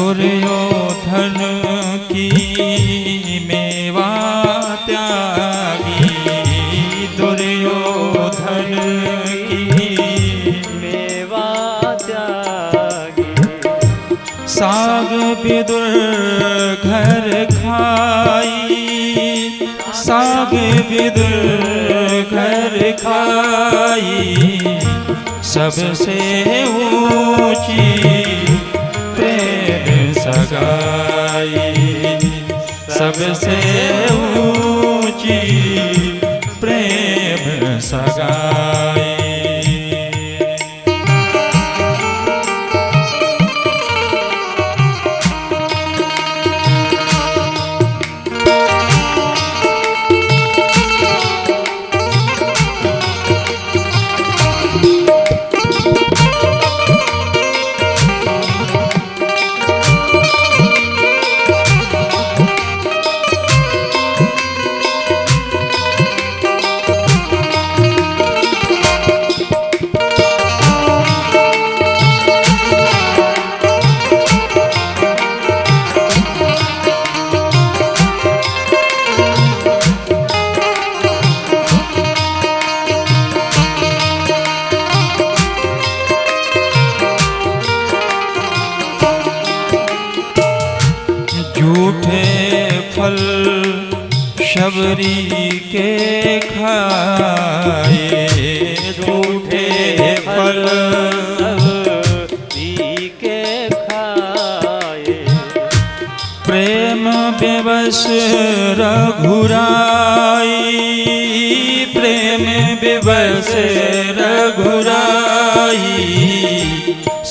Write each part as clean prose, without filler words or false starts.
दुर्योधन की मेवा त्यागी, दुर्योधन की मेवा त्यागी। साग विदुर घर खाई, साग विदुर घर खाई, सबसे ऊंची प्रेम सगाई, सबसे ऊंची प्रेम सगाई। शबरी के खाए, झूठे फल शबरी के खाए, प्रेम विवश रघुराई, प्रेम विवश रघुराई,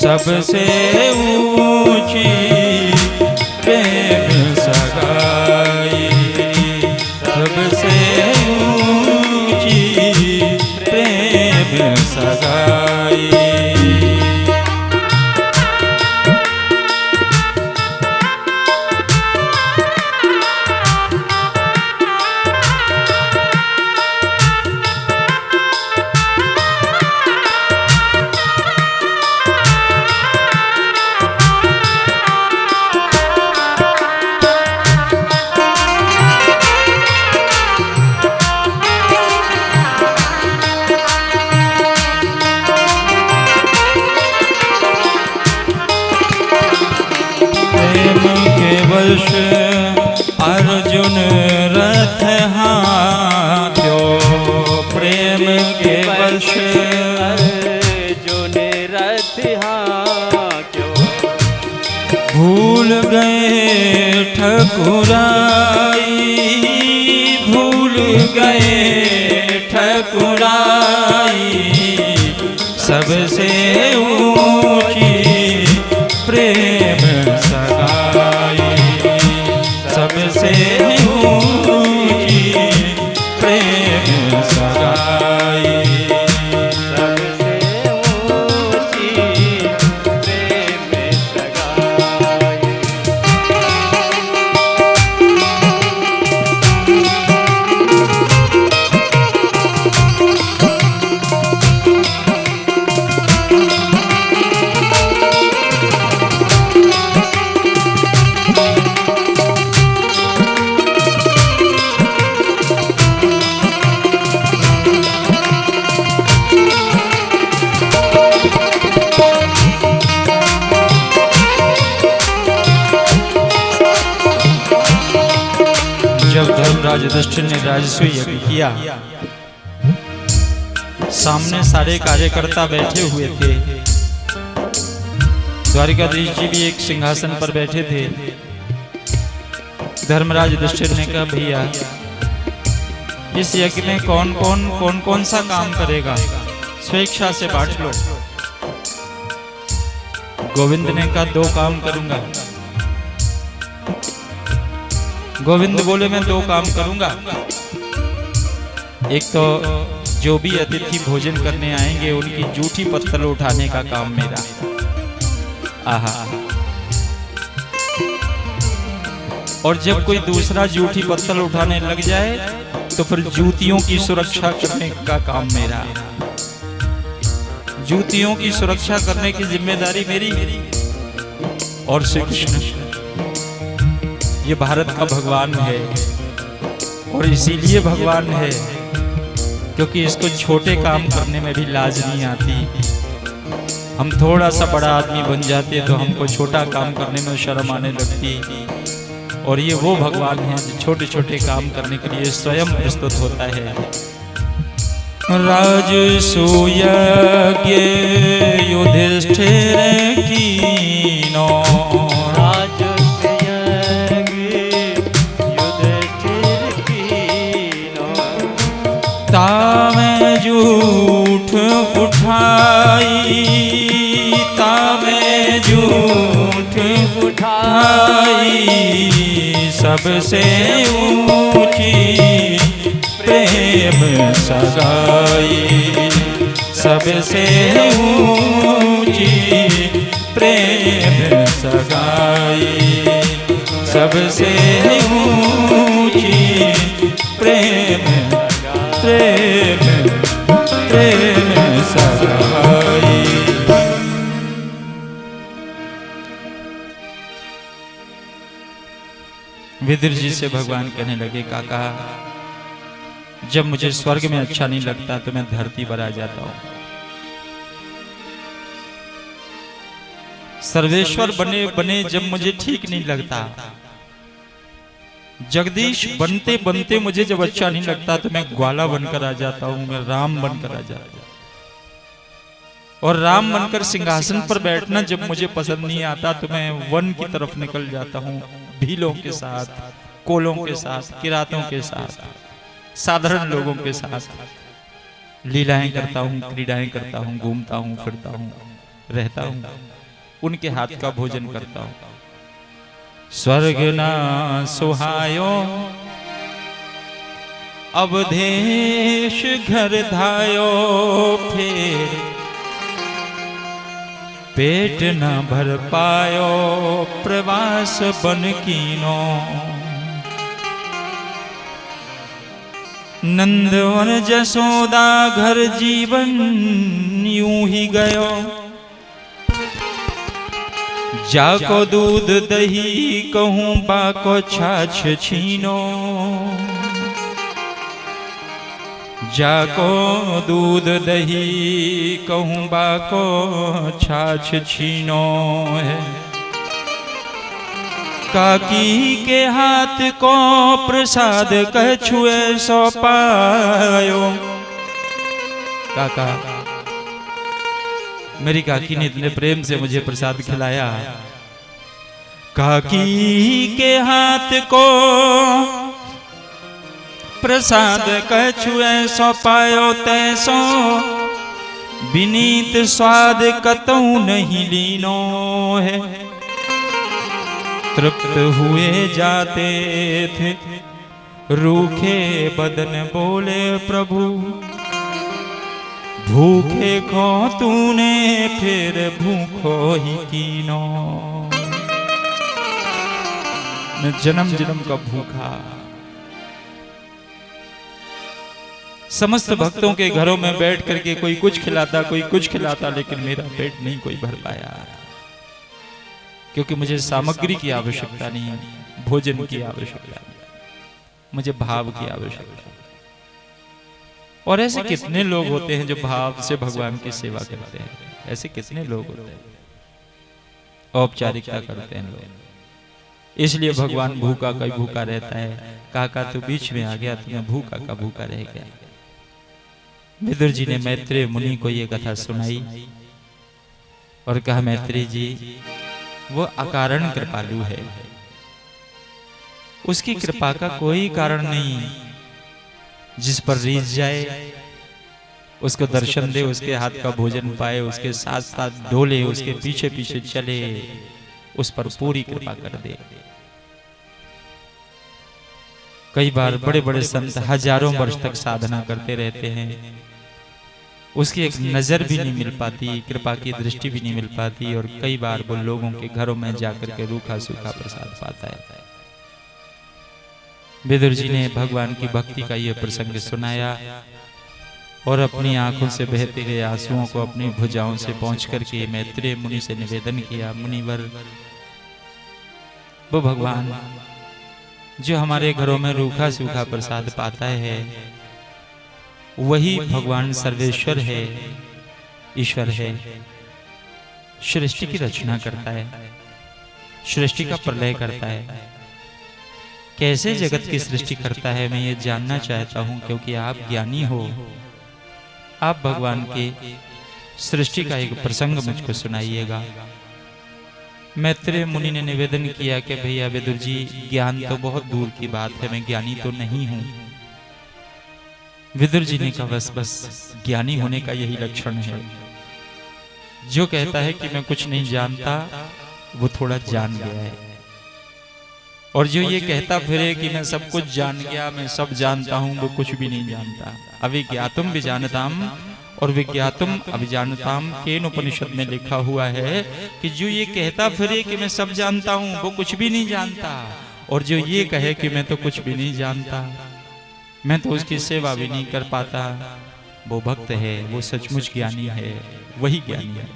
सबसे ऊंची प्रेम सगाई, सबसे ऊंची प्रेम सगाई। अर्जुन रथ हांक्यो, प्रेम के वश अर्जुन रथ हांक्यो, भूल गए ठकुराई, भूल गए ठकुराई, सबसे ऊंची प्रेम सगाई, सबसे ऊंची प्रेम सगाई, सबसे ऊंची प्रेम सगाई। जब धर्मराज युधिष्ठिर ने राजस्व यज्ञ किया, सामने सारे कार्यकर्ता बैठे हुए थे। द्वारिकाधीश जी भी एक सिंहासन पर बैठे थे। धर्मराज युधिष्ठिर ने कहा, भैया इस यज्ञ में कौन कौन सा काम करेगा, स्वेच्छा से बांट लो। गोविंद ने कहा, 2 काम करूंगा। गोविंद बोले, मैं 2 काम करूंगा। एक तो जो भी अतिथि भोजन करने आएंगे उनकी जूठी पत्तल उठाने का काम मेरा। आहा। और जब कोई दूसरा जूठी पत्तल उठाने लग जाए तो फिर जूतियों की सुरक्षा करने का काम मेरा। जूतियों की सुरक्षा करने की जिम्मेदारी मेरी। और श्री कृष्ण ये भारत का भगवान है, और इसीलिए भगवान है क्योंकि इसको छोटे काम करने में भी लाज नहीं आती। हम थोड़ा सा बड़ा आदमी बन जाते तो हमको छोटा काम करने में शर्म आने लगती, और ये वो भगवान है जो छोटे छोटे काम करने के लिए स्वयं प्रस्तुत होता है। राजसूय युधिष्ठिर कीनो, तामे झूठ उठाई, तामे झूठ उठाई, सबसे ऊंची प्रेम सगाई, सबसे ऊंची प्रेम सगाई, सबसे ऊंची प्रेम प्रेम प्रेम सगाई। विदुर जी से भगवान कहने लगे, काका जब मुझे स्वर्ग में अच्छा नहीं लगता तो मैं धरती पर आ जाता हूं। सर्वेश्वर बने बने जब मुझे ठीक नहीं लगता, जगदीश बनते बनते मुझे जब अच्छा नहीं लगता तो मैं ग्वाला बनकर आ जाता हूं, मैं राम बनकर आ जाता हूं। और राम बनकर सिंहासन पर बैठना जब मुझे पसंद नहीं आता तो मैं वन की तरफ निकल जाता हूं, भीलों के साथ, कोलों के साथ, किरातों के साथ, साधारण लोगों के साथ लीलाएं करता हूं, क्रीड़ाएं करता हूं, घूमता हूं, फिरता हूं, रहता हूं, उनके हाथ का भोजन करता हूं। स्वर्ग ना सुहायो अवधेश घर धायो, फिर पेट न भर पायो प्रवास बन कीनो। नंद और जसोदा घर जीवन यूं ही गयो, जाको दूध दही कहूं बाको छाछ छीनो, जाको दूध दही कहूं बाको छाछ छीनो है। काकी के हाथ को प्रसाद कह छुए सो पायो। काका मेरी काकी ने इतने प्रेम से मुझे प्रसाद खिलाया, काकी के हाथ को प्रसाद कह छुए सो पायो, तैसो विनीत स्वाद कतऊ नहीं लीनो है। तृप्त हुए जाते थे रूखे बदन बोले प्रभु, भूखे को तूने फिर भूखो ही कीनो। मैं जन्म जन्म का भूखा। समस्त भक्तों के घरों में बैठ करके कोई कुछ खिलाता, कोई कुछ खिलाता, लेकिन मेरा पेट नहीं कोई भर पाया, क्योंकि मुझे सामग्री की आवश्यकता नहीं, भोजन की आवश्यकता नहीं, मुझे भाव की आवश्यकता। और ऐसे कितने लोग होते हैं जो भाव से भगवान की सेवा करते हैं, ऐसे कितने लोग होते हैं, औपचारिकता करते हैं लोग। इसलिए भगवान भूखा का भूखा रहता है। काका तो बीच में आ गया तो मैं भूखा का भूखा रह गया। विदुर जी ने मैत्रेय मुनि को ये कथा सुनाई और कहा, मैत्रेय जी वो अकारण कृपालु है, उसकी कृपा का कोई कारण नहीं, जिस पर रीझ जाए उसको दर्शन दे, उसके हाथ का भोजन पाए, उसके साथ साथ डोले, उसके पीछे पीछे चले, उस पर पूरी कृपा कर दे। कई बार बड़े बड़े संत हजारों वर्ष तक साधना करते रहते हैं, उसकी एक नजर भी नहीं मिल पाती, कृपा की दृष्टि भी नहीं मिल पाती, और कई बार वो लोगों के घरों में जाकर के रूखा सूखा प्रसाद पाता है। विदुर जी ने भगवान की भक्ति का यह प्रसंग सुनाया और अपनी आंखों से बहते गए आंसुओं को अपनी भुजाओं से पहुंच करके मैत्रेय मुनि से निवेदन किया, मुनिवर वो भगवान जो हमारे घरों में रूखा सूखा प्रसाद पाता है, वही भगवान सर्वेश्वर है, ईश्वर है। सृष्टि की रचना करता है, सृष्टि का प्रलय करता है। कैसे जगत की सृष्टि करता है मैं ये जानना चाहता हूं, क्योंकि आप ज्ञानी हो। आप भगवान के सृष्टि का एक प्रसंग मुझको सुनाइएगा। मैत्रेय मुनि ने निवेदन किया कि भैया विदुर जी, ज्ञान तो बहुत दूर की बात है, मैं ज्ञानी तो नहीं हूं। विदुर जी ने कहा बस ज्ञानी होने का यही लक्षण है। जो कहता है कि मैं कुछ नहीं जानता, वो थोड़ा जान गया है। और जो ये कहता फिरे कि मैं सब कुछ जान गया, मैं सब जानता हूं, वो कुछ भी नहीं जानता। अविज्ञातुम विजानताम और विज्ञातुम अभिजानताम के उपनिषद में लिखा हुआ है कि जो ये कहता फिरे कि मैं सब जानता हूं, वो कुछ भी नहीं जानता। और जो ये कहे कि मैं तो कुछ भी नहीं जानता, मैं तो उसकी सेवा भी नहीं कर पाता, वो भक्त है, वो सचमुच ज्ञानी है, वही ज्ञानी है।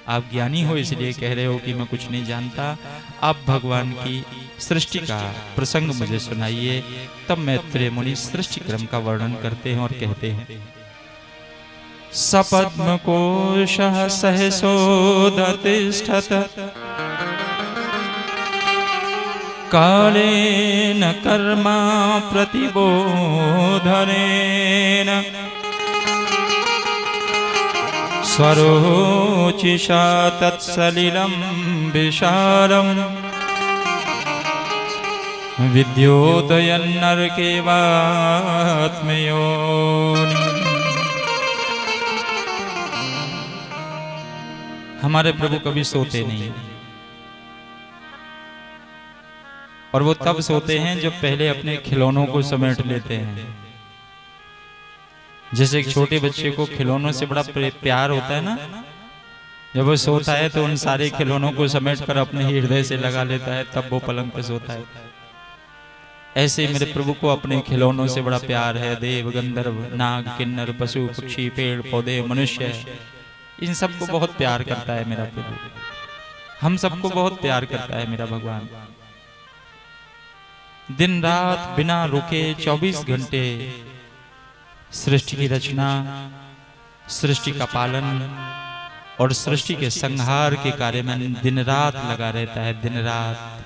आप ज्ञानी हो इसलिए कह रहे हो कि मैं कुछ नहीं जानता। आप भगवान की सृष्टि का प्रसंग मुझे सुनाइए। तब मैत्रेय मुनि सृष्टि क्रम का वर्णन करते हैं और कहते हैं, सपद्म कोशः सहसोदतिष्ठत कालेन कर्मा प्रतिबोधनेन स्वरोचिषा तत्सलिलं विशालम् विद्योतयन्नरकेवात्मयोनि। हमारे प्रभु कभी सोते नहीं, और वो तब सोते हैं जब पहले अपने खिलौनों को समेट लेते हैं। जैसे एक छोटे बच्चे को खिलौनों से बड़ा प्यार होता है ना, जब वो सोता है तो उन सारे खिलौनों को समेट कर अपने हृदय से लगा लेता है, तब वो पलंग पे सोता है। ऐसे मेरे प्रभु को अपने खिलौनों से बड़ा प्यार है। देव, गंधर्व, नाग, किन्नर, पशु, पक्षी, पेड़ पौधे, मनुष्य, इन सबको बहुत प्यार करता है मेरा प्रभु। हम सबको बहुत प्यार करता है मेरा भगवान। दिन रात बिना रुके 24 घंटे सृष्टि की रचना, सृष्टि का पालन और सृष्टि के संहार के कार्य में दिन रात लगा रहता है, दिन रात।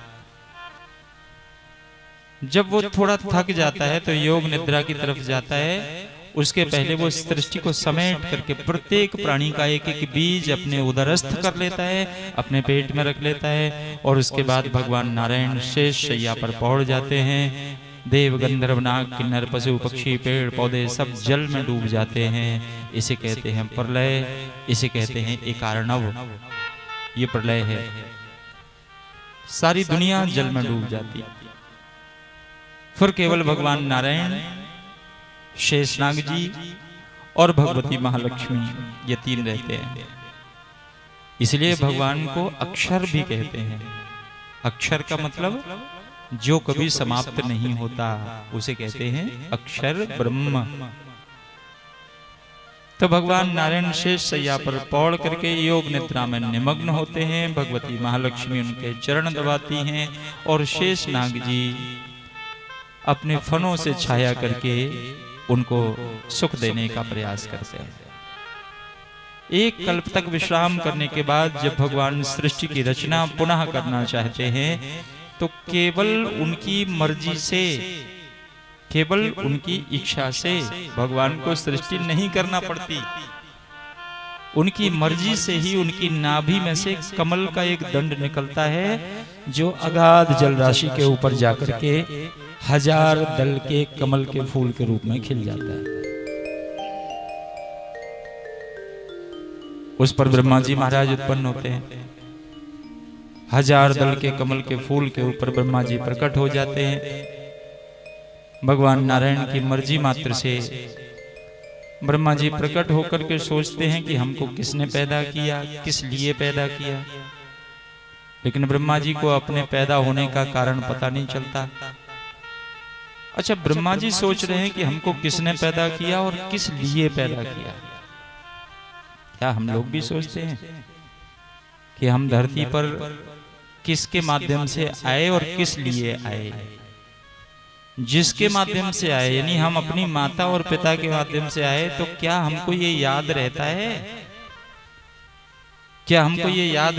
जब वो थोड़ा थक जाता है तो योग निद्रा की तरफ जाता है। उसके पहले वो सृष्टि को समेट करके प्रत्येक प्राणी का एक एक बीज अपने उदरस्थ कर लेता है, अपने पेट में रख लेता है। और उसके बाद भगवान नारायण शेष शैया पर पहुंच जाते हैं। देव, गंधर्व, नाग, किन्नर, पशु, पक्षी, पेड़ पौधे सब जल में डूब जाते हैं। इसे कहते हैं प्रलय, इसे कहते हैं एकार्णव। ये प्रलय है, सारी दुनिया जल में डूब जाती। फिर केवल भगवान नारायण, शेषनाग जी और भगवती महालक्ष्मी, ये तीन रहते हैं। इसलिए भगवान को अक्षर भी कहते हैं। अक्षर का मतलब जो कभी समाप्त नहीं होता, उसे कहते हैं अक्षर ब्रह्म। तो भगवान नारायण शेष शैया पर पौड़ करके योग निद्रा में निमग्न होते हैं। भगवती महालक्ष्मी उनके चरण दबाती हैं और शेषनाग जी अपने फनों से छाया करके उनको सुख देने का प्रयास करते हैं। एक कल्प तक विश्राम करने के बाद जब भगवान सृष्टि की रचना पुनः करना चाहते हैं तो केवल उनकी मर्जी से, केवल उनकी इच्छा से भगवान को सृष्टि नहीं करना पड़ती। उनकी मर्जी से ही उनकी नाभि में से कमल का एक दंड निकलता है, जो अगाध जल राशि के ऊपर जाकर के 1000 दल के कमल के फूल के रूप में खिल जाता है। उस पर ब्रह्मा जी महाराज उत्पन्न होते हैं। 1000 दल के कमल के फूल के ऊपर ब्रह्मा जी प्रकट हो जाते हैं। भगवान नारायण की मर्जी मात्र से ब्रह्मा जी प्रकट होकर के सोचते हैं कि हमको किसने पैदा किया, किस लिए पैदा किया। लेकिन ब्रह्मा जी को अपने पैदा होने का कारण पता नहीं चलता। अच्छा, ब्रह्मा जी सोच रहे हैं कि हमको किसने पैदा किया और किस लिए पैदा किया। क्या हम लोग भी सोचते हैं कि हम धरती पर किसके माध्यम से आए और किस लिए आए। जिसके माध्यम से आए यानी हम अपनी माता और पिता के माध्यम से आए, तो क्या हमको ये याद रहता है, क्या हमको ये याद